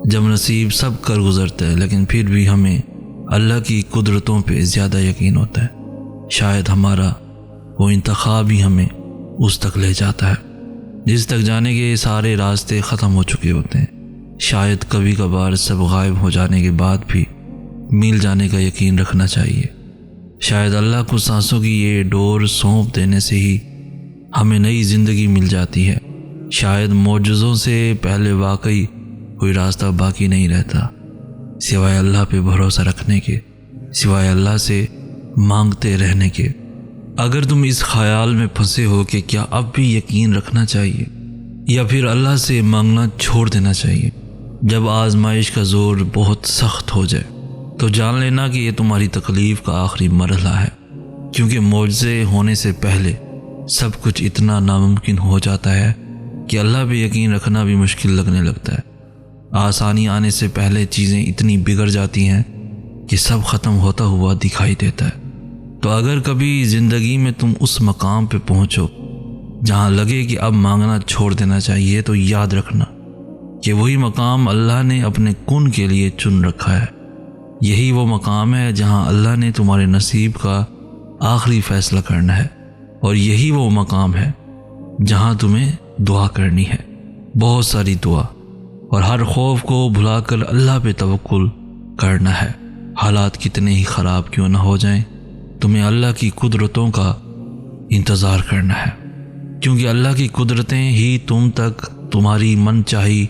جب نصیب سب کر گزرتا ہے لیکن پھر بھی ہمیں اللہ کی قدرتوں پہ زیادہ یقین ہوتا ہے، شاید ہمارا وہ انتخاب ہی ہمیں اس تک لے جاتا ہے جس تک جانے کے سارے راستے ختم ہو چکے ہوتے ہیں۔ شاید کبھی کبھار سب غائب ہو جانے کے بعد بھی مل جانے کا یقین رکھنا چاہیے۔ شاید اللہ کو سانسوں کی یہ ڈور سونپ دینے سے ہی ہمیں نئی زندگی مل جاتی ہے۔ شاید معجزوں سے پہلے واقعی کوئی راستہ باقی نہیں رہتا سوائے اللہ پہ بھروسہ رکھنے کے، سوائے اللہ سے مانگتے رہنے کے۔ اگر تم اس خیال میں پھنسے ہو کہ کیا اب بھی یقین رکھنا چاہیے یا پھر اللہ سے مانگنا چھوڑ دینا چاہیے جب آزمائش کا زور بہت سخت ہو جائے، تو جان لینا کہ یہ تمہاری تکلیف کا آخری مرحلہ ہے، کیونکہ معجزے ہونے سے پہلے سب کچھ اتنا ناممکن ہو جاتا ہے کہ اللہ پہ یقین رکھنا بھی مشکل لگنے لگتا ہے۔ آسانی آنے سے پہلے چیزیں اتنی بگڑ جاتی ہیں کہ سب ختم ہوتا ہوا دکھائی دیتا ہے۔ تو اگر کبھی زندگی میں تم اس مقام پہ پہنچو جہاں لگے کہ اب مانگنا چھوڑ دینا چاہیے، تو یاد رکھنا کہ وہی مقام اللہ نے اپنے کن کے لیے چن رکھا ہے۔ یہی وہ مقام ہے جہاں اللہ نے تمہارے نصیب کا آخری فیصلہ کرنا ہے، اور یہی وہ مقام ہے جہاں تمہیں دعا کرنی ہے، بہت ساری دعا، اور ہر خوف کو بھلا کر اللہ پہ توکل کرنا ہے۔ حالات کتنے ہی خراب کیوں نہ ہو جائیں، تمہیں اللہ کی قدرتوں کا انتظار کرنا ہے، کیونکہ اللہ کی قدرتیں ہی تم تک تمہاری من چاہی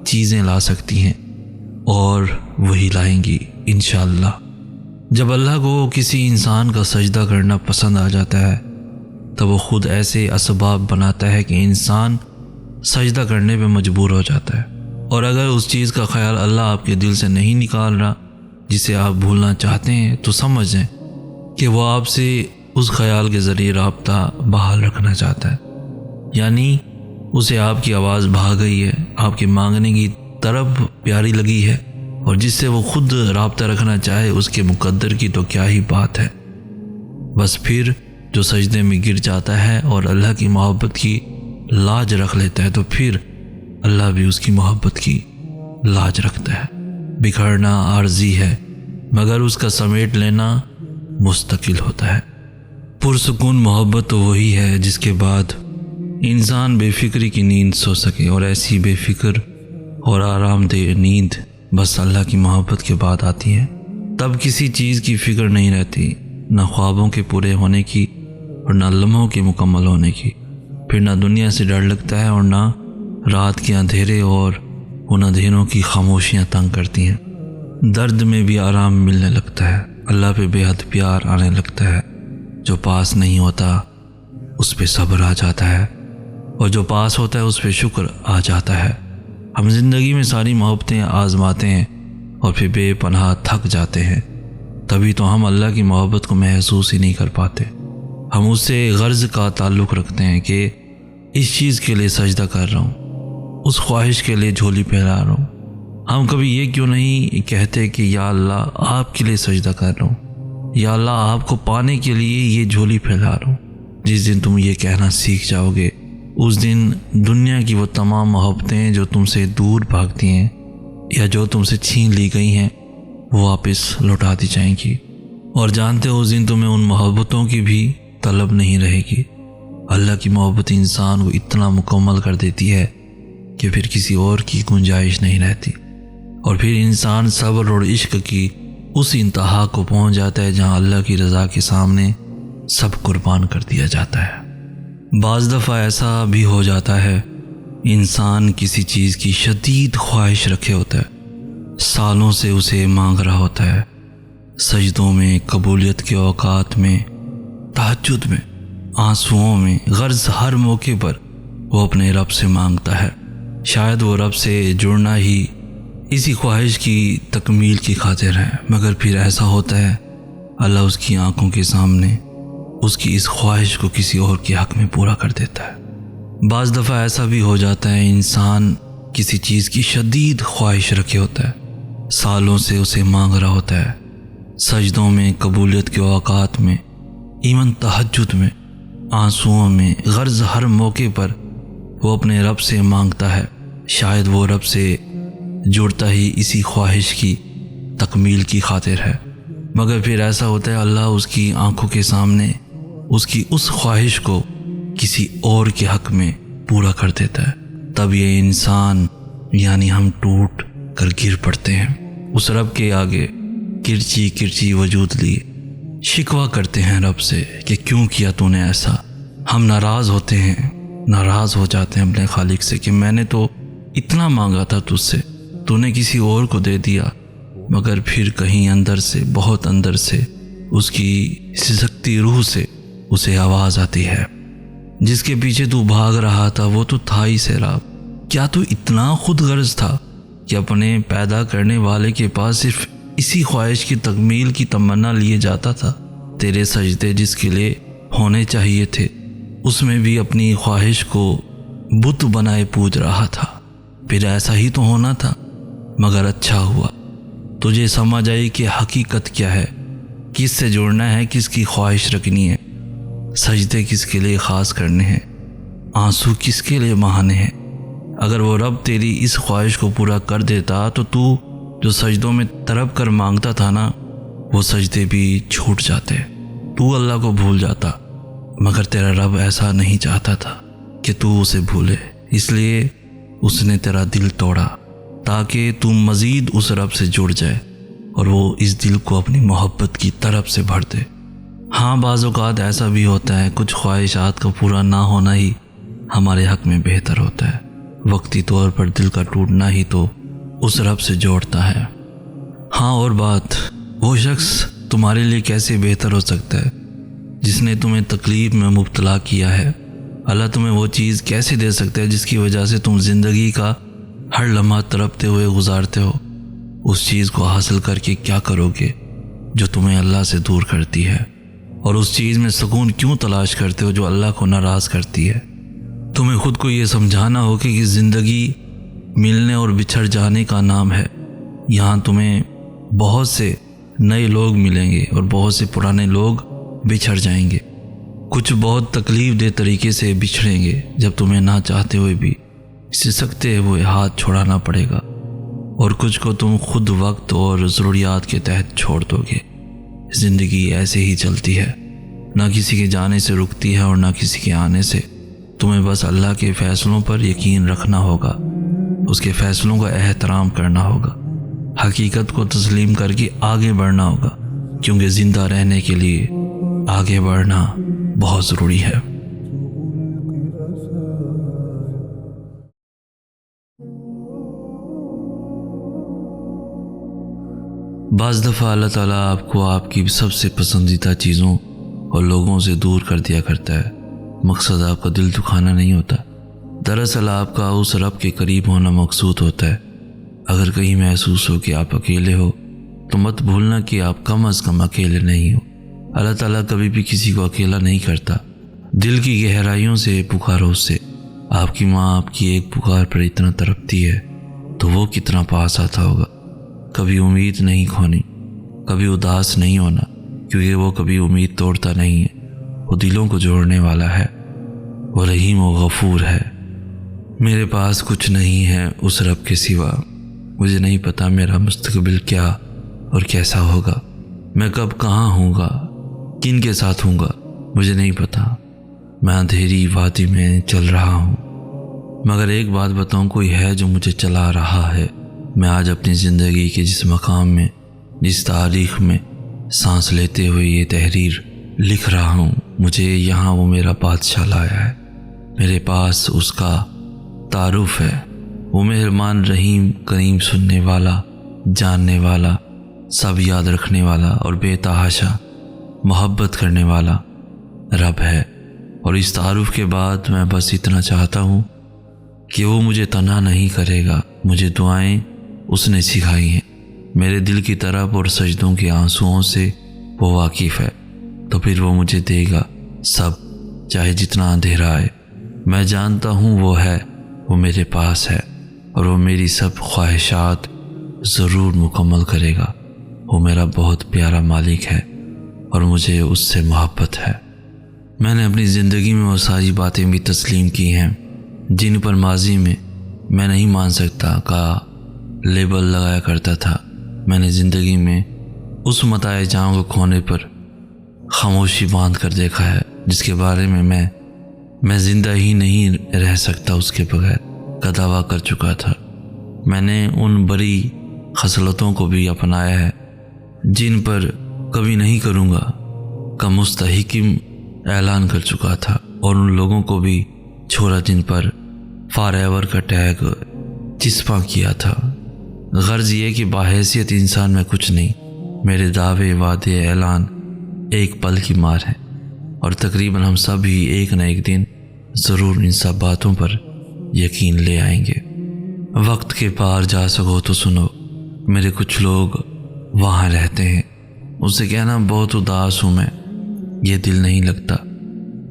چیزیں لا سکتی ہیں، اور وہی لائیں گی انشاءاللہ۔ جب اللہ کو کسی انسان کا سجدہ کرنا پسند آ جاتا ہے تب وہ خود ایسے اسباب بناتا ہے کہ انسان سجدہ کرنے پہ مجبور ہو جاتا ہے، اور اگر اس چیز کا خیال اللہ آپ کے دل سے نہیں نکال رہا جسے آپ بھولنا چاہتے ہیں، تو سمجھ جائیں کہ وہ آپ سے اس خیال کے ذریعے رابطہ بحال رکھنا چاہتا ہے، یعنی اسے آپ کی آواز بھا گئی ہے، آپ کے مانگنے کی طرف پیاری لگی ہے، اور جس سے وہ خود رابطہ رکھنا چاہے اس کے مقدر کی تو کیا ہی بات ہے۔ بس پھر جو سجدے میں گر جاتا ہے اور اللہ کی محبت کی لاج رکھ لیتا ہے، تو پھر اللہ بھی اس کی محبت کی لاج رکھتا ہے۔ بکھرنا عارضی ہے مگر اس کا سمیٹ لینا مستقل ہوتا ہے۔ پرسکون محبت تو وہی ہے جس کے بعد انسان بے فکری کی نیند سو سکے، اور ایسی بے فکر اور آرام دہ نیند بس اللہ کی محبت کے بعد آتی ہے۔ تب کسی چیز کی فکر نہیں رہتی، نہ خوابوں کے پورے ہونے کی اور نہ لمحوں کے مکمل ہونے کی۔ پھر نہ دنیا سے ڈر لگتا ہے اور نہ رات کے اندھیرے اور ان اندھیروں کی خاموشیاں تنگ کرتی ہیں۔ درد میں بھی آرام ملنے لگتا ہے، اللہ پہ بے حد پیار آنے لگتا ہے۔ جو پاس نہیں ہوتا اس پہ صبر آ جاتا ہے، اور جو پاس ہوتا ہے اس پہ شکر آ جاتا ہے۔ ہم زندگی میں ساری محبتیں آزماتے ہیں اور پھر بے پناہ تھک جاتے ہیں، تبھی تو ہم اللہ کی محبت کو محسوس ہی نہیں کر پاتے۔ ہم اس سے غرض کا تعلق رکھتے ہیں کہ اس چیز کے لیے سجدہ کر رہا ہوں، اس خواہش کے لیے جھولی پھیلا رہا ہوں۔ ہم کبھی یہ کیوں نہیں کہتے کہ یا اللہ آپ کے لیے سجدہ کر رہا ہوں، یا اللہ آپ کو پانے کے لیے یہ جھولی پھیلا رہا ہوں۔ جس دن تم یہ کہنا سیکھ جاؤ گے، اس دن دنیا کی وہ تمام محبتیں جو تم سے دور بھاگتی ہیں یا جو تم سے چھین لی گئی ہیں، وہ واپس لوٹا دی جائیں گی، اور جانتے ہو اس دن تمہیں ان محبتوں کی بھی طلب نہیں رہے گی۔ اللہ کی محبت انسان کو اتنا مکمل کر دیتی ہے کہ پھر کسی اور کی گنجائش نہیں رہتی، اور پھر انسان صبر اور عشق کی اس انتہا کو پہنچ جاتا ہے جہاں اللہ کی رضا کے سامنے سب قربان کر دیا جاتا ہے۔ بعض دفعہ ایسا بھی ہو جاتا ہے انسان کسی چیز کی شدید خواہش رکھے ہوتا ہے، سالوں سے اسے مانگ رہا ہوتا ہے، سجدوں میں، قبولیت کے اوقات میں، تہجد میں، آنسوؤں میں، غرض ہر موقع پر وہ اپنے رب سے مانگتا ہے۔ شاید وہ رب سے جڑنا ہی اسی خواہش کی تکمیل کی خاطر ہے، مگر پھر ایسا ہوتا ہے اللہ اس کی آنکھوں کے سامنے اس کی اس خواہش کو کسی اور کے حق میں پورا کر دیتا ہے۔ بعض دفعہ ایسا بھی ہو جاتا ہے انسان کسی چیز کی شدید خواہش رکھے ہوتا ہے، سالوں سے اسے مانگ رہا ہوتا ہے، سجدوں میں، قبولیت کے اوقات میں، ایون تہجد میں، آنسوؤں میں، غرض ہر موقع پر وہ اپنے رب سے مانگتا ہے۔ شاید وہ رب سے جڑتا ہی اسی خواہش کی تکمیل کی خاطر ہے، مگر پھر ایسا ہوتا ہے اللہ اس کی آنکھوں کے سامنے اس کی اس خواہش کو کسی اور کے حق میں پورا کر دیتا ہے۔ تب یہ انسان یعنی ہم ٹوٹ کر گر پڑتے ہیں، اس رب کے آگے کرچی کرچی وجود لیے شکوہ کرتے ہیں رب سے کہ کیوں کیا تو نے ایسا۔ ہم ناراض ہوتے ہیں، ناراض ہو جاتے ہیں اپنے خالق سے کہ میں نے تو اتنا مانگا تھا تجھ سے، تو نے کسی اور کو دے دیا۔ مگر پھر کہیں اندر سے، بہت اندر سے، اس کی سسکتی روح سے اسے آواز آتی ہے، جس کے پیچھے تو بھاگ رہا تھا وہ تو تھا ہی سیراب۔ کیا تو اتنا خود غرض تھا کہ اپنے پیدا کرنے والے کے پاس صرف اسی خواہش کی تکمیل کی تمنا لیے جاتا تھا؟ تیرے سجدے جس کے لیے ہونے چاہیے تھے، اس میں بھی اپنی خواہش کو بت بنائے پوج رہا تھا۔ پھر ایسا ہی تو ہونا تھا، مگر اچھا ہوا تجھے سمجھ آئی کہ حقیقت کیا ہے، کس سے جڑنا ہے، کس کی خواہش رکھنی ہے، سجدے کس کے لیے خاص کرنے ہیں، آنسو کس کے لیے بہانے ہیں۔ اگر وہ رب تیری اس خواہش کو پورا کر دیتا تو جو سجدوں میں تڑپ کر مانگتا تھا نا، وہ سجدے بھی چھوٹ جاتے، تو اللہ کو بھول جاتا۔ مگر تیرا رب ایسا نہیں چاہتا تھا کہ تو اسے بھولے، اس لیے اس نے تیرا دل توڑا تاکہ تو مزید اس رب سے جڑ جائے اور وہ اس دل کو اپنی محبت کی طرف سے بھر دے۔ ہاں، بعض اوقات ایسا بھی ہوتا ہے، کچھ خواہشات کا پورا نہ ہونا ہی ہمارے حق میں بہتر ہوتا ہے۔ وقتی طور پر دل کا ٹوٹنا ہی تو اس رب سے جوڑتا ہے۔ ہاں، اور بات، وہ شخص تمہارے لیے کیسے بہتر ہو سکتا ہے جس نے تمہیں تکلیف میں مبتلا کیا ہے؟ اللہ تمہیں وہ چیز کیسے دے سکتا ہے جس کی وجہ سے تم زندگی کا ہر لمحہ تڑپتے ہوئے گزارتے ہو؟ اس چیز کو حاصل کر کے کیا کرو گے جو تمہیں اللہ سے دور کرتی ہے؟ اور اس چیز میں سکون کیوں تلاش کرتے ہو جو اللہ کو ناراض کرتی ہے؟ تمہیں خود کو یہ سمجھانا ہوگا کہ زندگی ملنے اور بچھڑ جانے کا نام ہے۔ یہاں تمہیں بہت سے نئے لوگ ملیں گے اور بہت سے پرانے لوگ بچھڑ جائیں گے۔ کچھ بہت تکلیف دہ طریقے سے بچھڑیں گے جب تمہیں نہ چاہتے ہوئے بھی سسکتے ہوئے ہاتھ چھوڑانا پڑے گا، اور کچھ کو تم خود وقت اور ضروریات کے تحت چھوڑ دو گے۔ زندگی ایسے ہی چلتی ہے، نہ کسی کے جانے سے رکتی ہے اور نہ کسی کے آنے سے۔ تمہیں بس اللہ کے فیصلوں پر یقین رکھنا ہوگا، اس کے فیصلوں کا احترام کرنا ہوگا، حقیقت کو تسلیم کر کے آگے بڑھنا ہوگا، کیونکہ زندہ رہنے کے لیے آگے بڑھنا بہت ضروری ہے۔ بعض دفعہ اللہ تعالیٰ آپ کو آپ کی سب سے پسندیدہ چیزوں اور لوگوں سے دور کر دیا کرتا ہے۔ مقصد آپ کا دل دکھانا نہیں ہوتا، دراصل آپ کا اس رب کے قریب ہونا مقصود ہوتا ہے۔ اگر کہیں محسوس ہو کہ آپ اکیلے ہو تو مت بھولنا کہ آپ کم از کم اکیلے نہیں ہو۔ اللہ تعالیٰ کبھی بھی کسی کو اکیلا نہیں کرتا۔ دل کی گہرائیوں سے پکارو اس سے۔ آپ کی ماں آپ کی ایک پکار پر اتنا تڑپتی ہے تو وہ کتنا پاس آتا ہوگا۔ کبھی امید نہیں کھونی، کبھی اداس نہیں ہونا، کیونکہ وہ کبھی امید توڑتا نہیں ہے، وہ دلوں کو جوڑنے والا ہے، وہ رحیم و غفور ہے۔ میرے پاس کچھ نہیں ہے اس رب کے سوا، مجھے نہیں پتا میرا مستقبل کیا اور کیسا ہوگا، میں کب کہاں ہوں گا، کن کے ساتھ ہوں گا، مجھے نہیں پتا، میں اندھیری وادی میں چل رہا ہوں۔ مگر ایک بات بتاؤں، کوئی ہے جو مجھے چلا رہا ہے۔ میں آج اپنی زندگی کے جس مقام میں، جس تاریخ میں سانس لیتے ہوئے یہ تحریر لکھ رہا ہوں، مجھے یہاں وہ میرا بادشاہ لایا ہے۔ میرے پاس اس کا تعارف ہے، وہ مہربان، رحیم، کریم، سننے والا، جاننے والا، سب یاد رکھنے والا اور بے تحاشا محبت کرنے والا رب ہے۔ اور اس تعارف کے بعد میں بس اتنا چاہتا ہوں کہ وہ مجھے تنہا نہیں کرے گا۔ مجھے دعائیں اس نے سکھائی ہیں، میرے دل کی طرف اور سجدوں کے آنسوؤں سے وہ واقف ہے، تو پھر وہ مجھے دے گا سب، چاہے جتنا اندھیرا آئے۔ میں جانتا ہوں وہ ہے، وہ میرے پاس ہے، اور وہ میری سب خواہشات ضرور مکمل کرے گا۔ وہ میرا بہت پیارا مالک ہے اور مجھے اس سے محبت ہے۔ میں نے اپنی زندگی میں وہ ساری باتیں بھی تسلیم کی ہیں جن پر ماضی میں میں نہیں مان سکتا کا لیبل لگایا کرتا تھا۔ میں نے زندگی میں اس متاع جاں کو کھونے پر خاموشی باندھ کر دیکھا ہے جس کے بارے میں میں زندہ ہی نہیں رہ سکتا اس کے بغیر کا دعویٰ کر چکا تھا۔ میں نے ان بری خصلتوں کو بھی اپنایا ہے جن پر کبھی نہیں کروں گا کا مستحکم اعلان کر چکا تھا، اور ان لوگوں کو بھی چھوڑا جن پر فار ایور کا ٹیگ چسپاں کیا تھا۔ غرض یہ کہ باحیثیت انسان میں کچھ نہیں، میرے دعوے وعدے اعلان ایک پل کی مار ہے، اور تقریباً ہم سب ہی ایک نہ ایک دن ضرور ان سب باتوں پر یقین لے آئیں گے۔ وقت کے پار جا سکو تو سنو، میرے کچھ لوگ وہاں رہتے ہیں، اس سے کہنا بہت اداس ہوں میں، یہ دل نہیں لگتا،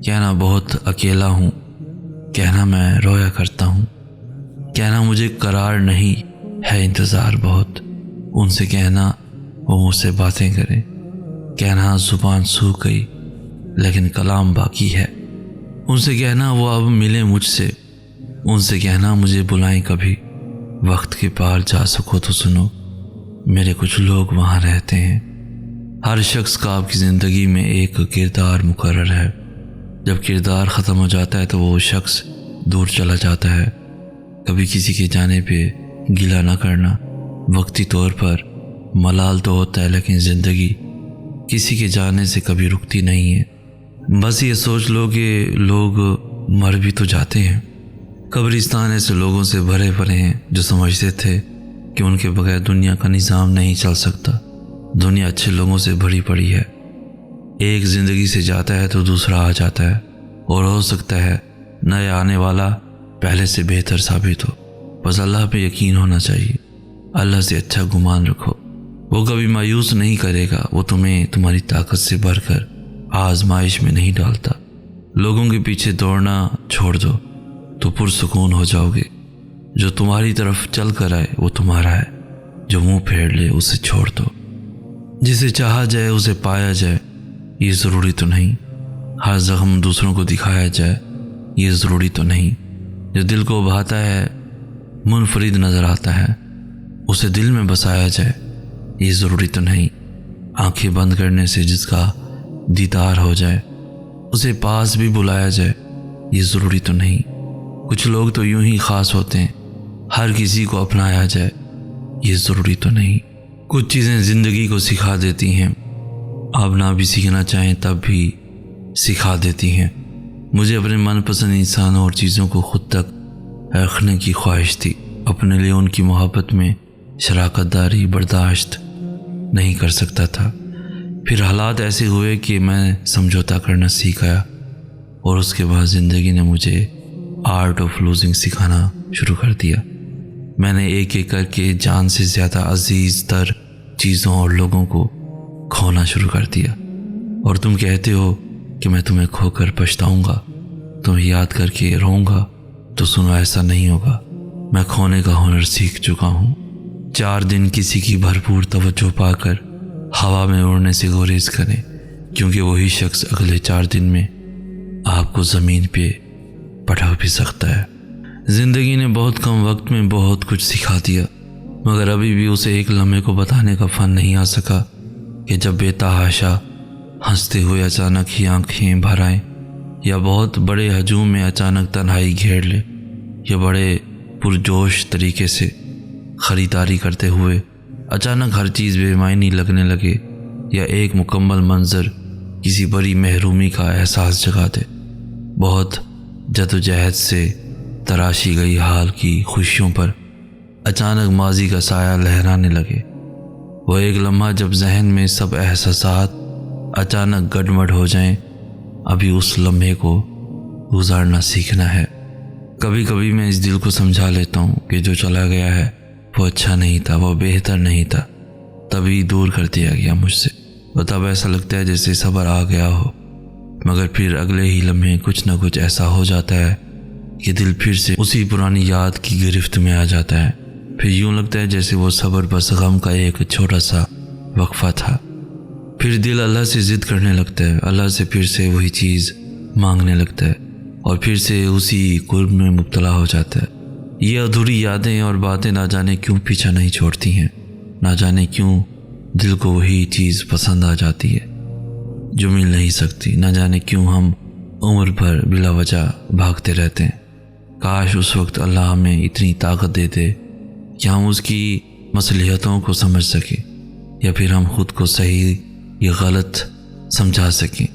کہنا بہت اکیلا ہوں، کہنا میں رویا کرتا ہوں، کہنا مجھے قرار نہیں ہے، انتظار بہت، ان سے کہنا وہ مجھ سے باتیں کریں، کہنا زبان سوکھ گئی لیکن کلام باقی ہے، ان سے کہنا وہ اب ملے مجھ سے، ان سے کہنا مجھے بلائیں کبھی۔ وقت کے پار جا سکو تو سنو، میرے کچھ لوگ وہاں رہتے ہیں۔ ہر شخص کا آپ کی زندگی میں ایک کردار مقرر ہے، جب کردار ختم ہو جاتا ہے تو وہ شخص دور چلا جاتا ہے۔ کبھی کسی کے جانے پہ گلہ نہ کرنا، وقتی طور پر ملال تو ہوتا ہے لیکن زندگی کسی کے جانے سے کبھی رکتی نہیں ہے۔ بس یہ سوچ لو کہ لوگ مر بھی تو جاتے ہیں، قبرستان ایسے لوگوں سے بھرے پڑے ہیں جو سمجھتے تھے کہ ان کے بغیر دنیا کا نظام نہیں چل سکتا۔ دنیا اچھے لوگوں سے بھری پڑی ہے، ایک زندگی سے جاتا ہے تو دوسرا آ جاتا ہے، اور ہو سکتا ہے نیا آنے والا پہلے سے بہتر ثابت ہو۔ بس اللہ پہ یقین ہونا چاہیے، اللہ سے اچھا گمان رکھو، وہ کبھی مایوس نہیں کرے گا، وہ تمہیں تمہاری طاقت سے بڑھ کر آزمائش میں نہیں ڈالتا۔ لوگوں کے پیچھے دوڑنا چھوڑ دو تو پرسکون ہو جاؤ گے۔ جو تمہاری طرف چل کر آئے وہ تمہارا ہے، جو منہ پھیر لے اسے چھوڑ دو۔ جسے چاہا جائے اسے پایا جائے یہ ضروری تو نہیں، ہر زخم دوسروں کو دکھایا جائے یہ ضروری تو نہیں، جو دل کو بھاتا ہے منفرد نظر آتا ہے اسے دل میں بسایا جائے یہ ضروری تو نہیں، آنکھیں بند کرنے سے جس کا دیدار ہو جائے اسے پاس بھی بلایا جائے یہ ضروری تو نہیں۔ کچھ لوگ تو یوں ہی خاص ہوتے ہیں، ہر کسی کو اپنایا جائے یہ ضروری تو نہیں۔ کچھ چیزیں زندگی کو سکھا دیتی ہیں، آپ نہ بھی سیکھنا چاہیں تب بھی سکھا دیتی ہیں۔ مجھے اپنے من پسند انسانوں اور چیزوں کو خود تک رکھنے کی خواہش تھی، اپنے لیے ان کی محبت میں شراکت داری برداشت نہیں کر سکتا تھا۔ پھر حالات ایسے ہوئے کہ میں سمجھوتا کرنا سیکھ گیا، اور اس کے بعد زندگی نے مجھے آرٹ آف لوزنگ سکھانا شروع کر دیا۔ میں نے ایک ایک کر کے جان سے زیادہ عزیز تر چیزوں اور لوگوں کو کھونا شروع کر دیا، اور تم کہتے ہو کہ میں تمہیں کھو کر پچھتاؤں گا، تمہیں یاد کر کے روؤں گا، تو سنو ایسا نہیں ہوگا، میں کھونے کا ہنر سیکھ چکا ہوں۔ 4 دن کسی کی بھرپور توجہ پا کر ہوا میں اڑنے سے گریز کریں، کیونکہ وہی شخص اگلے 4 دن میں آپ کو زمین پہ پٹک بھی سکتا ہے۔ زندگی نے بہت کم وقت میں بہت کچھ سکھا دیا، مگر ابھی بھی اسے ایک لمحے کو بتانے کا فن نہیں آ سکا کہ جب بے تحاشا ہنستے ہوئے اچانک ہی آنکھیں بھر آئیں، یا بہت بڑے ہجوم میں اچانک تنہائی گھیر لے، یا بڑے پرجوش طریقے سے خریداری کرتے ہوئے اچانک ہر چیز بے معنی لگنے لگے، یا ایک مکمل منظر کسی بڑی محرومی کا احساس جگا دے۔ بہت جدوجہد سے تراشی گئی حال کی خوشیوں پر اچانک ماضی کا سایہ لہرانے لگے۔ وہ ایک لمحہ جب ذہن میں سب احساسات اچانک گڈمڈ ہو جائیں، ابھی اس لمحے کو گزارنا سیکھنا ہے۔ کبھی کبھی میں اس دل کو سمجھا لیتا ہوں کہ جو چلا گیا ہے وہ اچھا نہیں تھا، وہ بہتر نہیں تھا، تبھی دور کر دیا گیا مجھ سے، اور تب ایسا لگتا ہے جیسے صبر آ گیا ہو، مگر پھر اگلے ہی لمحے کچھ نہ کچھ ایسا ہو جاتا ہے کہ دل پھر سے اسی پرانی یاد کی گرفت میں آ جاتا ہے۔ پھر یوں لگتا ہے جیسے وہ صبر بس غم کا ایک چھوٹا سا وقفہ تھا۔ پھر دل اللہ سے ضد کرنے لگتا ہے، اللہ سے پھر سے وہی چیز مانگنے لگتا ہے اور پھر سے اسی قرب میں مبتلا ہو جاتا ہے۔ یہ ادھوری یادیں اور باتیں نہ جانے کیوں پیچھا نہیں چھوڑتی ہیں، نہ جانے کیوں دل کو وہی چیز پسند آ جاتی ہے جو مل نہیں سکتی، نہ جانے کیوں ہم عمر بھر بلا وجہ بھاگتے رہتے ہیں۔ کاش اس وقت اللہ ہمیں اتنی طاقت دے دے کہ ہم اس کی مصلحتوں کو سمجھ سکیں، یا پھر ہم خود کو صحیح یا غلط سمجھا سکیں۔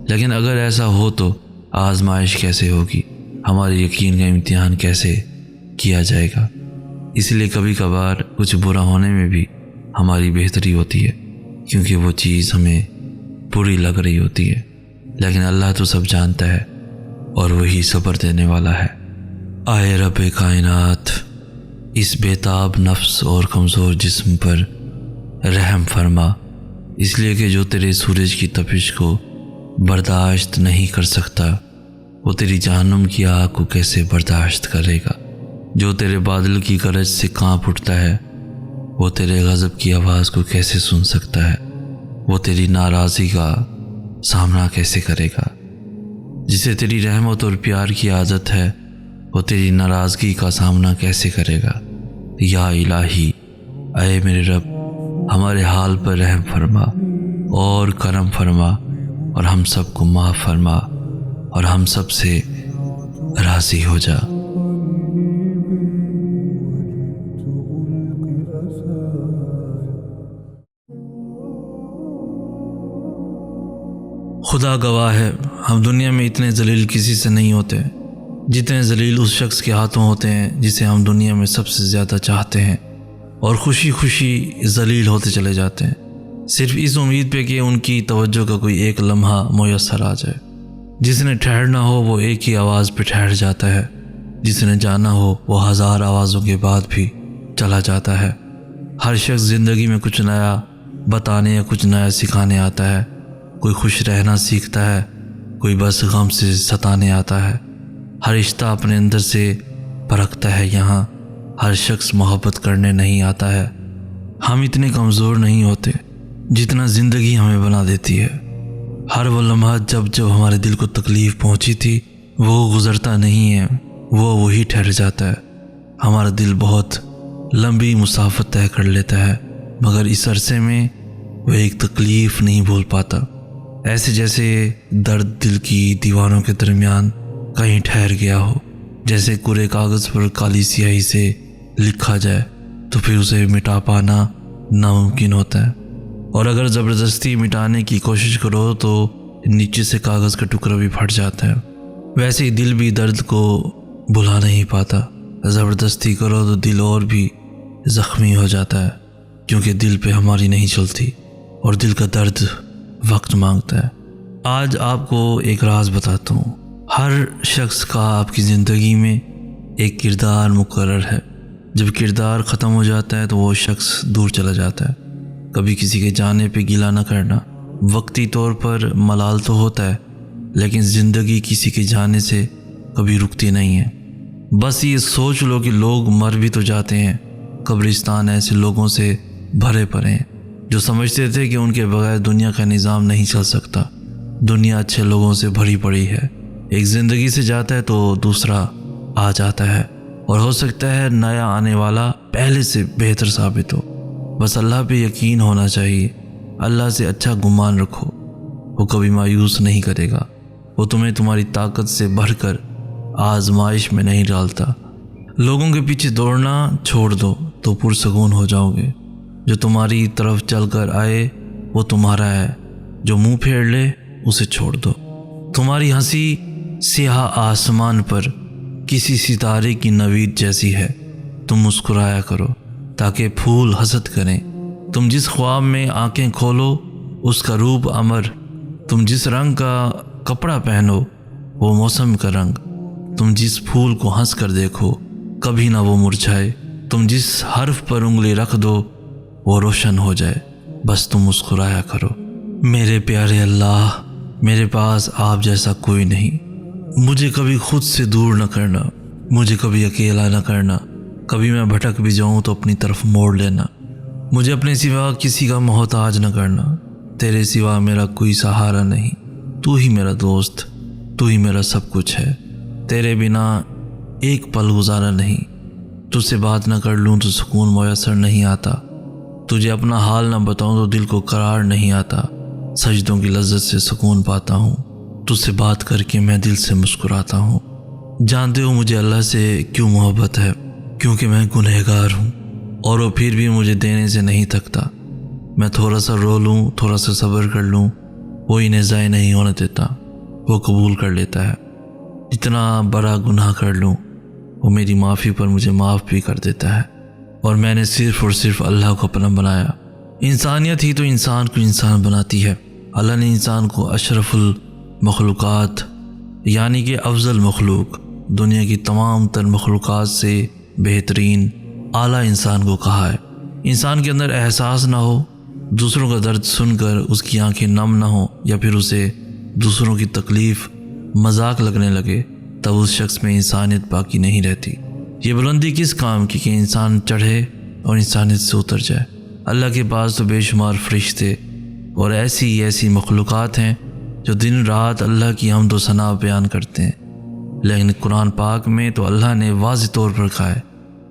لیکن اگر ایسا ہو تو آزمائش کیسے ہوگی، ہمارے یقین کا امتحان کیسے کیا جائے گا؟ اس لیے کبھی کبھار کچھ برا ہونے میں بھی ہماری بہتری ہوتی ہے، کیونکہ وہ چیز ہمیں بری لگ رہی ہوتی ہے، لیکن اللہ تو سب جانتا ہے اور وہی صبر دینے والا ہے۔ آئے رب کائنات، اس بےتاب نفس اور کمزور جسم پر رحم فرما، اس لیے کہ جو تیرے سورج کی تپش کو برداشت نہیں کر سکتا وہ تیری جہنم کی آگ کو کیسے برداشت کرے گا؟ جو تیرے بادل کی گرج سے کانپ اٹھتا ہے وہ تیرے غضب کی آواز کو کیسے سن سکتا ہے؟ وہ تیری ناراضی کا سامنا کیسے کرے گا؟ جسے تیری رحمت اور پیار کی عادت ہے وہ تیری ناراضگی کا سامنا کیسے کرے گا؟ یا الہی، اے میرے رب، ہمارے حال پر رحم فرما اور کرم فرما اور ہم سب کو معاف فرما اور ہم سب سے راضی ہو جا۔ خدا گواہ ہے، ہم دنیا میں اتنے ذلیل کسی سے نہیں ہوتے جتنے ذلیل اس شخص کے ہاتھوں ہوتے ہیں جسے ہم دنیا میں سب سے زیادہ چاہتے ہیں، اور خوشی خوشی ذلیل ہوتے چلے جاتے ہیں، صرف اس امید پہ کہ ان کی توجہ کا کوئی ایک لمحہ میسر آ جائے۔ جس نے ٹھہرنا ہو وہ ایک ہی آواز پہ ٹھہر جاتا ہے، جس نے جانا ہو وہ ہزار آوازوں کے بعد بھی چلا جاتا ہے۔ ہر شخص زندگی میں کچھ نیا بتانے یا کچھ نیا سکھانے آتا ہے، کوئی خوش رہنا سیکھتا ہے، کوئی بس غم سے ستانے آتا ہے۔ ہر رشتہ اپنے اندر سے پرکھتا ہے، یہاں ہر شخص محبت کرنے نہیں آتا ہے۔ ہم اتنے کمزور نہیں ہوتے جتنا زندگی ہمیں بنا دیتی ہے۔ ہر وہ لمحہ جب ہمارے دل کو تکلیف پہنچی تھی وہ گزرتا نہیں ہے، وہ وہی ٹھہر جاتا ہے۔ ہمارا دل بہت لمبی مسافت طے کر لیتا ہے، مگر اس عرصے میں وہ ایک تکلیف نہیں بھول پاتا، ایسے جیسے درد دل کی دیواروں کے درمیان کہیں ٹھہر گیا ہو، جیسے کوڑے کاغذ پر کالی سیاہی سے لکھا جائے تو پھر اسے مٹا پانا ناممکن ہوتا ہے، اور اگر زبردستی مٹانے کی کوشش کرو تو نیچے سے کاغذ کا ٹکڑا بھی پھٹ جاتا ہے۔ ویسے ہی دل بھی درد کو بھلا نہیں پاتا، زبردستی کرو تو دل اور بھی زخمی ہو جاتا ہے، کیونکہ دل پہ ہماری نہیں چلتی اور دل کا درد وقت مانگتا ہے۔ آج آپ کو ایک راز بتاتا ہوں، ہر شخص کا آپ کی زندگی میں ایک کردار مقرر ہے، جب کردار ختم ہو جاتا ہے تو وہ شخص دور چلا جاتا ہے۔ کبھی کسی کے جانے پہ گلہ نہ کرنا، وقتی طور پر ملال تو ہوتا ہے لیکن زندگی کسی کے جانے سے کبھی رکتی نہیں ہے۔ بس یہ سوچ لو کہ لوگ مر بھی تو جاتے ہیں، قبرستان ایسے لوگوں سے بھرے پڑے ہیں جو سمجھتے تھے کہ ان کے بغیر دنیا کا نظام نہیں چل سکتا۔ دنیا اچھے لوگوں سے بھری پڑی ہے، ایک زندگی سے جاتا ہے تو دوسرا آ جاتا ہے، اور ہو سکتا ہے نیا آنے والا پہلے سے بہتر ثابت ہو۔ بس اللہ پہ یقین ہونا چاہیے، اللہ سے اچھا گمان رکھو، وہ کبھی مایوس نہیں کرے گا، وہ تمہیں تمہاری طاقت سے بڑھ کر آزمائش میں نہیں ڈالتا۔ لوگوں کے پیچھے دوڑنا چھوڑ دو تو پرسکون ہو جاؤ گے۔ جو تمہاری طرف چل کر آئے وہ تمہارا ہے، جو منہ پھیر لے اسے چھوڑ دو۔ تمہاری ہنسی سیاہ آسمان پر کسی ستارے کی نوید جیسی ہے، تم مسکرایا کرو تاکہ پھول حسد کریں۔ تم جس خواب میں آنکھیں کھولو اس کا روپ امر، تم جس رنگ کا کپڑا پہنو وہ موسم کا رنگ، تم جس پھول کو ہنس کر دیکھو کبھی نہ وہ مرجھائے، تم جس حرف پر انگلی رکھ دو وہ روشن ہو جائے، بس تم مسکرایا کرو۔ میرے پیارے اللہ، میرے پاس آپ جیسا کوئی نہیں، مجھے کبھی خود سے دور نہ کرنا، مجھے کبھی اکیلا نہ کرنا، کبھی میں بھٹک بھی جاؤں تو اپنی طرف موڑ لینا، مجھے اپنے سوا کسی کا محتاج نہ کرنا، تیرے سوا میرا کوئی سہارا نہیں، تو ہی میرا دوست، تو ہی میرا سب کچھ ہے، تیرے بنا ایک پل گزارا نہیں، تجھ سے بات نہ کر لوں تو سکون میسر نہیں آتا، تجھے اپنا حال نہ بتاؤں تو دل کو قرار نہیں آتا، سجدوں کی لذت سے سکون پاتا ہوں، تجھ سے بات کر کے میں دل سے مسکراتا ہوں۔ جانتے ہو مجھے اللہ سے کیوں محبت ہے؟ کیونکہ میں گنہگار ہوں اور وہ پھر بھی مجھے دینے سے نہیں تھکتا۔ میں تھوڑا سا رو لوں، تھوڑا سا صبر کر لوں، وہ انہیں ضائع نہیں ہونے دیتا، وہ قبول کر لیتا ہے۔ جتنا بڑا گناہ کر لوں وہ میری معافی پر مجھے معاف بھی کر دیتا ہے، اور میں نے صرف اور صرف اللہ کو اپنا بنایا۔ انسانیت ہی تو انسان کو انسان بناتی ہے۔ اللہ نے انسان کو اشرف المخلوقات یعنی کہ افضل مخلوق، دنیا کی تمام تر مخلوقات سے بہترین اعلیٰ انسان کو کہا ہے۔ انسان کے اندر احساس نہ ہو، دوسروں کا درد سن کر اس کی آنکھیں نم نہ ہوں، یا پھر اسے دوسروں کی تکلیف مذاق لگنے لگے، تب اس شخص میں انسانیت باقی نہیں رہتی۔ یہ بلندی کس کام کی کہ انسان چڑھے اور انسانیت سے اتر جائے؟ اللہ کے پاس تو بے شمار فرشتے اور ایسی مخلوقات ہیں جو دن رات اللہ کی حمد و ثنا بیان کرتے ہیں، لیکن قرآن پاک میں تو اللہ نے واضح طور پر کہا ہے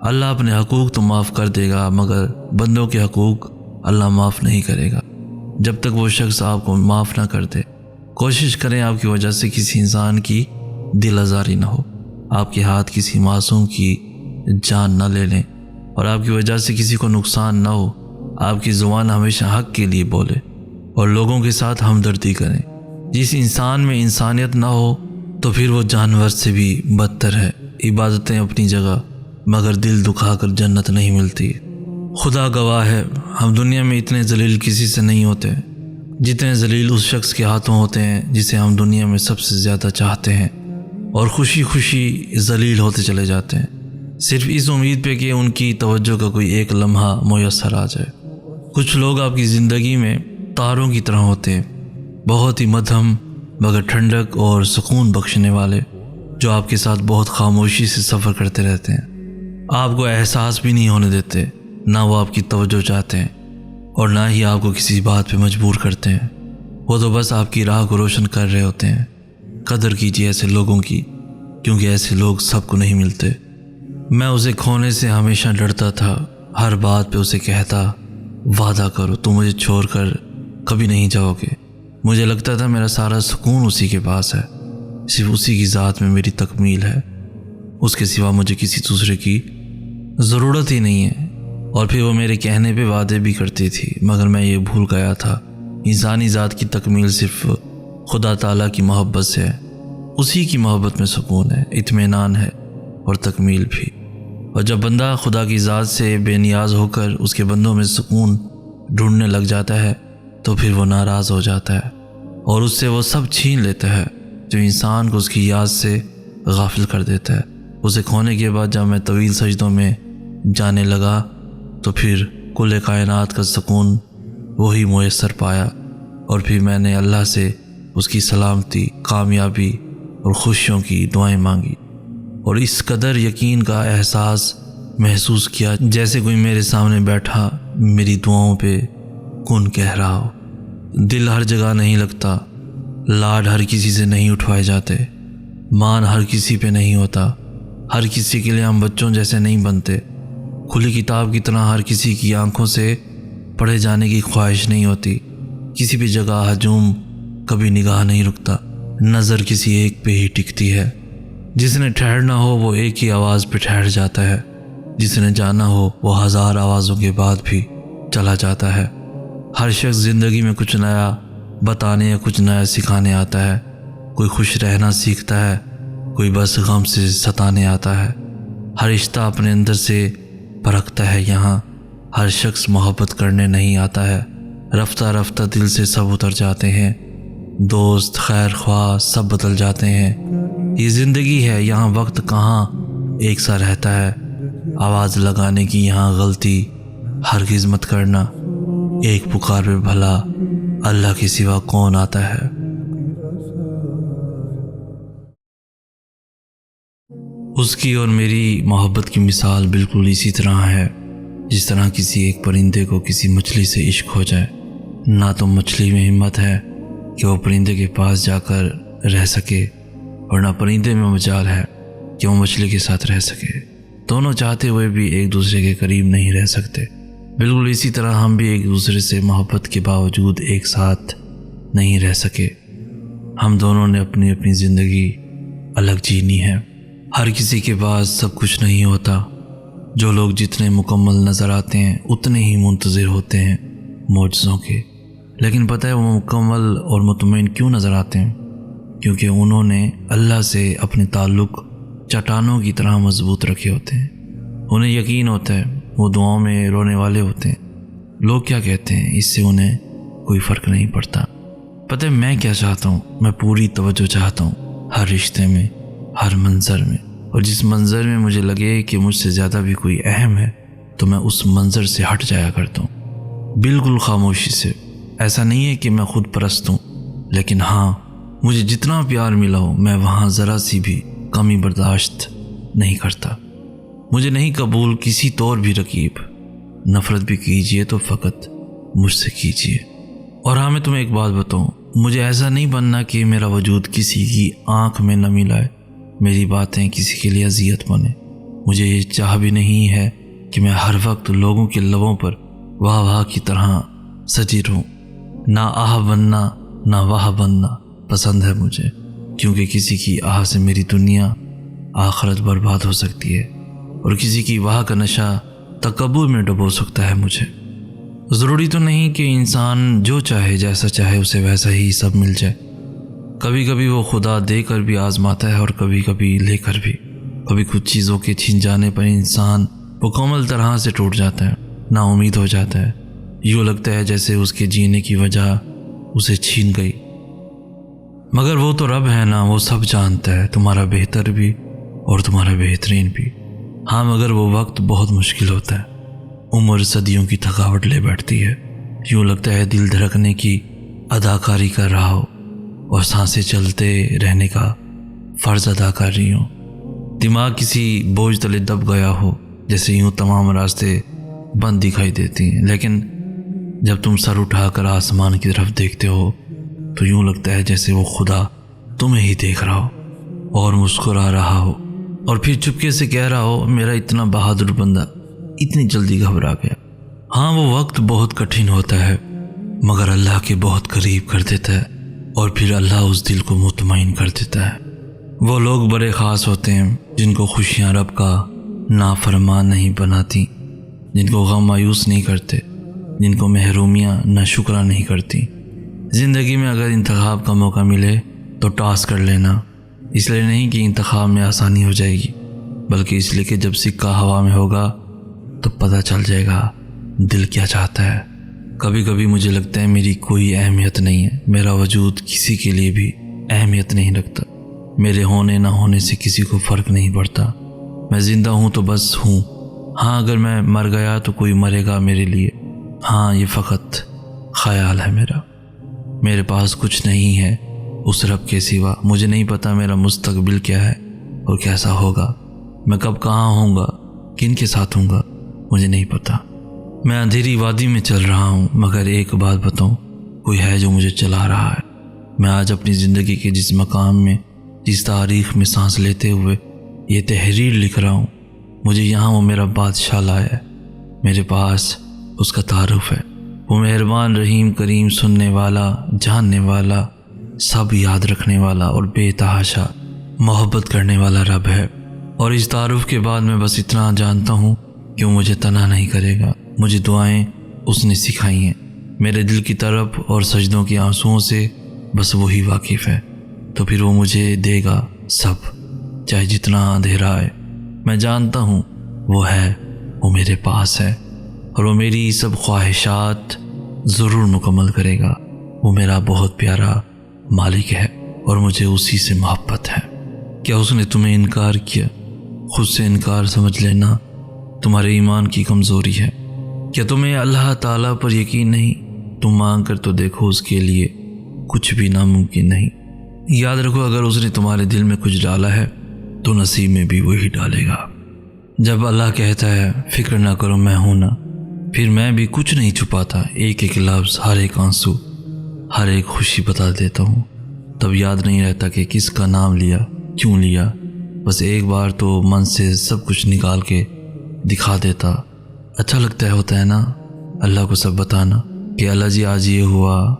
اللہ اپنے حقوق تو معاف کر دے گا، مگر بندوں کے حقوق اللہ معاف نہیں کرے گا جب تک وہ شخص آپ کو معاف نہ کر دے۔ کوشش کریں آپ کی وجہ سے کسی انسان کی دل آزاری نہ ہو، آپ کے ہاتھ کسی معصوم کی جان نہ لے لیں، اور آپ کی وجہ سے کسی کو نقصان نہ ہو۔ آپ کی زبان ہمیشہ حق کے لیے بولے اور لوگوں کے ساتھ ہمدردی کریں۔ جس انسان میں انسانیت نہ ہو تو پھر وہ جانور سے بھی بدتر ہے۔ عبادتیں اپنی جگہ، مگر دل دکھا کر جنت نہیں ملتی۔ خدا گواہ ہے ہم دنیا میں اتنے ذلیل کسی سے نہیں ہوتے جتنے ذلیل اس شخص کے ہاتھوں ہوتے ہیں جسے ہم دنیا میں سب سے زیادہ چاہتے ہیں، اور خوشی خوشی ذلیل ہوتے چلے جاتے ہیں، صرف اس امید پہ کہ ان کی توجہ کا کوئی ایک لمحہ میسر آ جائے۔ کچھ لوگ آپ کی زندگی میں تاروں کی طرح ہوتے ہیں، بہت ہی مدھم مگر ٹھنڈک اور سکون بخشنے والے، جو آپ کے ساتھ بہت خاموشی سے سفر کرتے رہتے ہیں، آپ کو احساس بھی نہیں ہونے دیتے، نہ وہ آپ کی توجہ چاہتے ہیں اور نہ ہی آپ کو کسی بات پہ مجبور کرتے ہیں، وہ تو بس آپ کی راہ کو روشن کر رہے ہوتے ہیں۔ قدر کیجیے ایسے لوگوں کی، کیونکہ ایسے لوگ سب کو نہیں ملتے۔ میں اسے کھونے سے ہمیشہ ڈرتا تھا، ہر بات پہ اسے کہتا وعدہ کرو تم مجھے چھوڑ کر کبھی نہیں جاؤ گے۔ مجھے لگتا تھا میرا سارا سکون اسی کے پاس ہے، صرف اسی کی ذات میں میری تکمیل ہے، اس کے سوا مجھے کسی دوسرے کی ضرورت ہی نہیں ہے۔ اور پھر وہ میرے کہنے پہ وعدے بھی کرتی تھی، مگر میں یہ بھول گیا تھا انسانی ذات کی تکمیل صرف خدا تعالیٰ کی محبت سے ہے، اسی کی محبت میں سکون ہے، اطمینان ہے اور تکمیل بھی۔ اور جب بندہ خدا کی ذات سے بے نیاز ہو کر اس کے بندوں میں سکون ڈھونڈنے لگ جاتا ہے تو پھر وہ ناراض ہو جاتا ہے اور اس سے وہ سب چھین لیتا ہے جو انسان کو اس کی یاد سے غافل کر دیتا ہے۔ اسے کھونے کے بعد جب میں طویل سجدوں میں جانے لگا تو پھر کل کائنات کا سکون وہی میسر پایا، اور پھر میں نے اللہ سے اس کی سلامتی، کامیابی اور خوشیوں کی دعائیں مانگی، اور اس قدر یقین کا احساس محسوس کیا جیسے کوئی میرے سامنے بیٹھا میری دعاؤں پہ کن کہہ رہا ہو۔ دل ہر جگہ نہیں لگتا، لاڈ ہر کسی سے نہیں اٹھوائے جاتے، مان ہر کسی پہ نہیں ہوتا، ہر کسی کے لیے ہم بچوں جیسے نہیں بنتے، کھلی کتاب کی طرح ہر کسی کی آنکھوں سے پڑھے جانے کی خواہش نہیں ہوتی، کسی بھی جگہ ہجوم کبھی نگاہ نہیں رکتا، نظر کسی ایک پہ ہی ٹکتی ہے۔ جس نے ٹھہرنا ہو وہ ایک ہی آواز پہ ٹھہر جاتا ہے، جس نے جانا ہو وہ ہزار آوازوں کے بعد بھی چلا جاتا ہے۔ ہر شخص زندگی میں کچھ نیا بتانے یا کچھ نیا سکھانے آتا ہے، کوئی خوش رہنا سیکھتا ہے، کوئی بس غم سے ستانے آتا ہے۔ ہر رشتہ اپنے اندر سے پرکھتا ہے، یہاں ہر شخص محبت کرنے نہیں آتا ہے، رفتہ رفتہ دل سے سب اتر جاتے ہیں، دوست خیر خواہ سب بدل جاتے ہیں۔ یہ زندگی ہے، یہاں وقت کہاں ایک سا رہتا ہے، آواز لگانے کی یہاں غلطی ہرگز مت کرنا، ایک پکار پہ بھلا اللہ کے سوا کون آتا ہے۔ اس کی اور میری محبت کی مثال بالکل اسی طرح ہے جس طرح کسی ایک پرندے کو کسی مچھلی سے عشق ہو جائے۔ نہ تو مچھلی میں ہمت ہے کہ وہ پرندے کے پاس جا کر رہ سکے، اور نہ پرندے میں مجال ہے کہ وہ مچھلی کے ساتھ رہ سکے۔ دونوں چاہتے ہوئے بھی ایک دوسرے کے قریب نہیں رہ سکتے۔ بالکل اسی طرح ہم بھی ایک دوسرے سے محبت کے باوجود ایک ساتھ نہیں رہ سکے۔ ہم دونوں نے اپنی اپنی زندگی الگ جینی ہے۔ ہر کسی کے پاس سب کچھ نہیں ہوتا۔ جو لوگ جتنے مکمل نظر آتے ہیں اتنے ہی منتظر ہوتے ہیں معجزوں کے، لیکن پتہ ہے وہ مکمل اور مطمئن کیوں نظر آتے ہیں؟ کیونکہ انہوں نے اللہ سے اپنے تعلق چٹانوں کی طرح مضبوط رکھے ہوتے ہیں۔ انہیں یقین ہوتا ہے وہ دعاؤں میں رونے والے ہوتے ہیں۔ لوگ کیا کہتے ہیں اس سے انہیں کوئی فرق نہیں پڑتا۔ پتہ ہے میں کیا چاہتا ہوں؟ میں پوری توجہ چاہتا ہوں ہر رشتے میں، ہر منظر میں، اور جس منظر میں مجھے لگے کہ مجھ سے زیادہ بھی کوئی اہم ہے تو میں اس منظر سے ہٹ جایا کرتا ہوں، بالکل خاموشی سے۔ ایسا نہیں ہے کہ میں خود پرست ہوں، لیکن ہاں مجھے جتنا پیار ملا ہو میں وہاں ذرا سی بھی کمی برداشت نہیں کرتا۔ مجھے نہیں قبول کسی طور بھی رقیب۔ نفرت بھی کیجئے تو فقط مجھ سے کیجئے۔ اور ہاں میں تمہیں ایک بات بتاؤں، مجھے ایسا نہیں بننا کہ میرا وجود کسی کی آنکھ میں نمی لائے، میری باتیں کسی کے لیے اذیت بنے۔ مجھے یہ چاہ بھی نہیں ہے کہ میں ہر وقت لوگوں کے لبوں پر واہ واہ کی طرح سجی رہوں۔ نہ آہ بننا نہ واہ بننا پسند ہے مجھے، کیونکہ کسی کی آہ سے میری دنیا آخرت برباد ہو سکتی ہے، اور کسی کی واہ کا نشہ تکبر میں ڈبو سکتا ہے مجھے۔ ضروری تو نہیں کہ انسان جو چاہے جیسا چاہے اسے ویسا ہی سب مل جائے۔ کبھی کبھی وہ خدا دے کر بھی آزماتا ہے اور کبھی کبھی لے کر بھی۔ کبھی کچھ چیزوں کے چھن جانے پر انسان مکمل طرح سے ٹوٹ جاتا ہے، نا امید ہو جاتا ہے، یوں لگتا ہے جیسے اس کے جینے کی وجہ اسے چھین گئی۔ مگر وہ تو رب ہے نا، وہ سب جانتا ہے، تمہارا بہتر بھی اور تمہارا بہترین بھی۔ ہاں مگر وہ وقت بہت مشکل ہوتا ہے، عمر صدیوں کی تھکاوٹ لے بیٹھتی ہے، یوں لگتا ہے دل دھڑکنے کی اداکاری کر رہا ہو اور سانسیں چلتے رہنے کا فرض ادا کر رہی ہوں۔ دماغ کسی بوجھ تلے دب گیا ہو، جیسے یوں تمام راستے بند دکھائی دیتی ہیں، لیکن جب تم سر اٹھا کر آسمان کی طرف دیکھتے ہو تو یوں لگتا ہے جیسے وہ خدا تمہیں ہی دیکھ رہا ہو اور مسکرا رہا ہو، اور پھر چپکے سے کہہ رہا ہو میرا اتنا بہادر بندہ اتنی جلدی گھبرا گیا۔ ہاں وہ وقت بہت کٹھن ہوتا ہے، مگر اللہ کے بہت قریب کر دیتا ہے، اور پھر اللہ اس دل کو مطمئن کر دیتا ہے۔ وہ لوگ بڑے خاص ہوتے ہیں جن کو خوشیاں رب کا نافرمان نہیں بناتی، جن کو غم مایوس نہیں کرتے، جن کو محرومیاں ناشکرا نہیں کرتی۔ زندگی میں اگر انتخاب کا موقع ملے تو ٹاس کر لینا، اس لیے نہیں کہ انتخاب میں آسانی ہو جائے گی، بلکہ اس لیے کہ جب سکہ ہوا میں ہوگا تو پتہ چل جائے گا دل کیا چاہتا ہے۔ کبھی کبھی مجھے لگتا ہے میری کوئی اہمیت نہیں ہے، میرا وجود کسی کے لیے بھی اہمیت نہیں رکھتا، میرے ہونے نہ ہونے سے کسی کو فرق نہیں پڑتا، میں زندہ ہوں تو بس ہوں۔ ہاں اگر میں مر گیا تو کوئی مرے گا میرے لیے، ہاں یہ فقط خیال ہے میرا۔ میرے پاس کچھ نہیں ہے اس رب کے سوا، مجھے نہیں پتا میرا مستقبل کیا ہے اور کیسا ہوگا، میں کب کہاں ہوں گا، کن کے ساتھ ہوں گا، مجھے نہیں پتا۔ میں اندھیری وادی میں چل رہا ہوں، مگر ایک بات بتاؤں، کوئی ہے جو مجھے چلا رہا ہے۔ میں آج اپنی زندگی کے جس مقام میں، جس تاریخ میں سانس لیتے ہوئے یہ تحریر لکھ رہا ہوں، مجھے یہاں وہ میرا بادشاہ لایا ہے، میرے پاس اس کا تعارف ہے۔ وہ مہربان، رحیم، کریم، سننے والا، جاننے والا، سب یاد رکھنے والا اور بے تحاشا محبت کرنے والا رب ہے۔ اور اس تعارف کے بعد میں بس اتنا جانتا ہوں کہ وہ مجھے تنہا نہیں کرے گا، مجھے دعائیں اس نے سکھائی ہیں، میرے دل کی طرف اور سجدوں کی آنسوؤں سے بس وہی واقف ہے، تو پھر وہ مجھے دے گا سب، چاہے جتنا اندھیرا آئے۔ میں جانتا ہوں وہ ہے، وہ میرے پاس ہے، اور وہ میری سب خواہشات ضرور مکمل کرے گا۔ وہ میرا بہت پیارا مالک ہے اور مجھے اسی سے محبت ہے۔ کیا اس نے تمہیں انکار کیا؟ خود سے انکار سمجھ لینا تمہارے ایمان کی کمزوری ہے۔ کیا تمہیں اللہ تعالیٰ پر یقین نہیں؟ تم مانگ کر تو دیکھو، اس کے لیے کچھ بھی ناممکن نہیں۔ یاد رکھو اگر اس نے تمہارے دل میں کچھ ڈالا ہے تو نصیب میں بھی وہی ڈالے گا۔ جب اللہ کہتا ہے فکر نہ کرو میں ہوں نا، پھر میں بھی کچھ نہیں چھپاتا، ایک ایک لفظ، ہر ایک آنسو، ہر ایک خوشی بتا دیتا ہوں، تب یاد نہیں رہتا کہ کس کا نام لیا کیوں لیا؟ بس ایک بار تو من سے سب کچھ نکال کے دکھا دیتا۔ اچھا لگتا ہوتا ہے نا اللہ کو سب بتانا کہ اللہ جی آج یہ ہوا،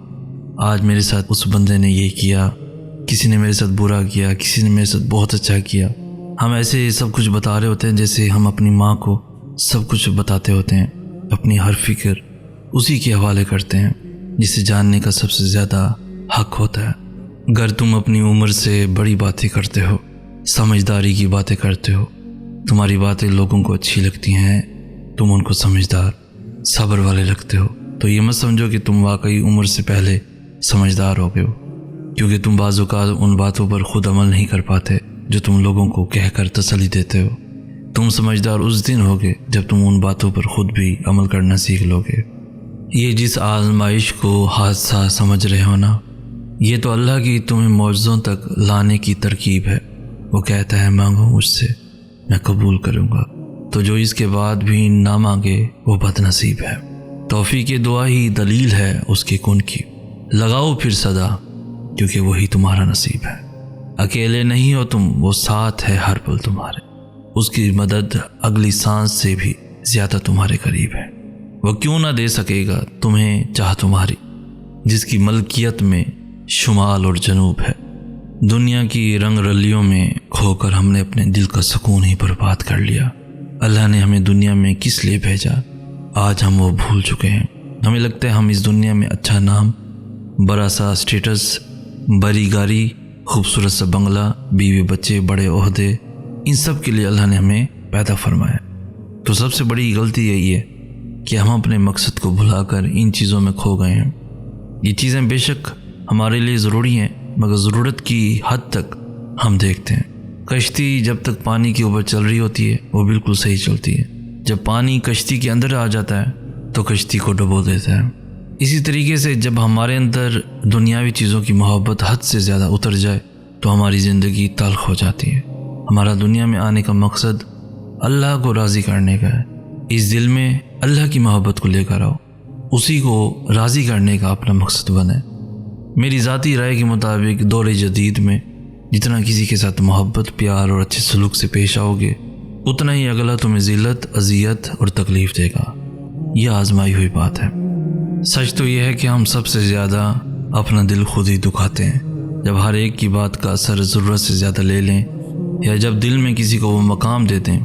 آج میرے ساتھ اس بندے نے یہ کیا، کسی نے میرے ساتھ برا کیا، کسی نے میرے ساتھ بہت اچھا کیا۔ ہم ایسے سب کچھ بتا رہے ہوتے ہیں جیسے ہم اپنی ماں کو سب کچھ بتاتے ہوتے ہیں، اپنی ہر فکر اسی کے حوالے کرتے ہیں جسے جاننے کا سب سے زیادہ حق ہوتا ہے۔ اگر تم اپنی عمر سے بڑی باتیں کرتے ہو، سمجھداری کی باتیں کرتے ہو، تمہاری باتیں لوگوں کو اچھی لگتی ہیں، تم ان کو سمجھدار صبر والے لگتے ہو، تو یہ مت سمجھو کہ تم واقعی عمر سے پہلے سمجھدار ہو گئے ہو، کیونکہ تم بعض اوقات ان باتوں پر خود عمل نہیں کر پاتے جو تم لوگوں کو کہہ کر تسلی دیتے ہو۔ تم سمجھدار اس دن ہوگے جب تم ان باتوں پر خود بھی عمل کرنا سیکھ لوگے۔ یہ جس آزمائش کو حادثہ سمجھ رہے ہو نا، یہ تو اللہ کی تمہیں معجزوں تک لانے کی ترکیب ہے۔ وہ کہتا ہے مانگو مجھ سے میں قبول کروں گا، تو جو اس کے بعد بھی نہ مانگے وہ بد نصیب ہے۔ توفیق دعا ہی دلیل ہے اس کے کن کی، لگاؤ پھر صدا کیونکہ وہی تمہارا نصیب ہے۔ اکیلے نہیں ہو تم، وہ ساتھ ہے ہر پل تمہارے، اس کی مدد اگلی سانس سے بھی زیادہ تمہارے قریب ہے۔ وہ کیوں نہ دے سکے گا تمہیں چاہ تمہاری، جس کی ملکیت میں شمال اور جنوب ہے۔ دنیا کی رنگ رلیوں میں کھو کر ہم نے اپنے دل کا سکون ہی برباد کر لیا۔ اللہ نے ہمیں دنیا میں کس لیے بھیجا آج ہم وہ بھول چکے ہیں۔ ہمیں لگتا ہے ہم اس دنیا میں اچھا نام، بڑا سا اسٹیٹس، بڑی گاڑی، خوبصورت سا بنگلہ، بیوی بچے، بڑے عہدے، ان سب کے لیے اللہ نے ہمیں پیدا فرمایا۔ تو سب سے بڑی غلطی یہی ہے کہ ہم اپنے مقصد کو بھلا کر ان چیزوں میں کھو گئے ہیں۔ یہ چیزیں بے شک ہمارے لیے ضروری ہیں، مگر ضرورت کی حد تک ہم دیکھتے ہیں۔ کشتی جب تک پانی کے اوپر چل رہی ہوتی ہے وہ بالکل صحیح چلتی ہے، جب پانی کشتی کے اندر آ جاتا ہے تو کشتی کو ڈبو دیتا ہے۔ اسی طریقے سے جب ہمارے اندر دنیاوی چیزوں کی محبت حد سے زیادہ اتر جائے تو ہماری زندگی تلخ ہو جاتی ہے۔ ہمارا دنیا میں آنے کا مقصد اللہ کو راضی کرنے کا ہے۔ اس دل میں اللہ کی محبت کو لے کر آؤ، اسی کو راضی کرنے کا اپنا مقصد بنے۔ میری ذاتی رائے کے مطابق دور جدید میں جتنا کسی کے ساتھ محبت، پیار اور اچھے سلوک سے پیش آؤ گے، اتنا ہی اگلا تمہیں ذلت، اذیت اور تکلیف دے گا۔ یہ آزمائی ہوئی بات ہے۔ سچ تو یہ ہے کہ ہم سب سے زیادہ اپنا دل خود ہی دکھاتے ہیں۔ جب ہر ایک کی بات کا اثر ضرورت سے زیادہ لے لیں، یا جب دل میں کسی کو وہ مقام دے دیں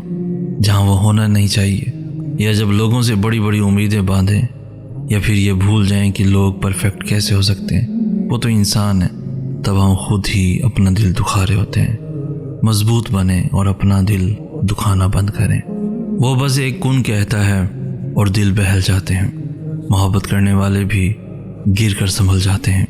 جہاں وہ ہونا نہیں چاہیے، یا جب لوگوں سے بڑی بڑی امیدیں باندھیں، یا پھر یہ بھول جائیں کہ لوگ پرفیکٹ کیسے ہو سکتے ہیں، وہ تو انسان ہے، تب ہم خود ہی اپنا دل دکھا رہے ہوتے ہیں۔ مضبوط بنیں اور اپنا دل دکھانا بند کریں۔ وہ بس ایک کن کہتا ہے اور دل بہل جاتے ہیں۔ محبت کرنے والے بھی گر کر سنبھل جاتے ہیں۔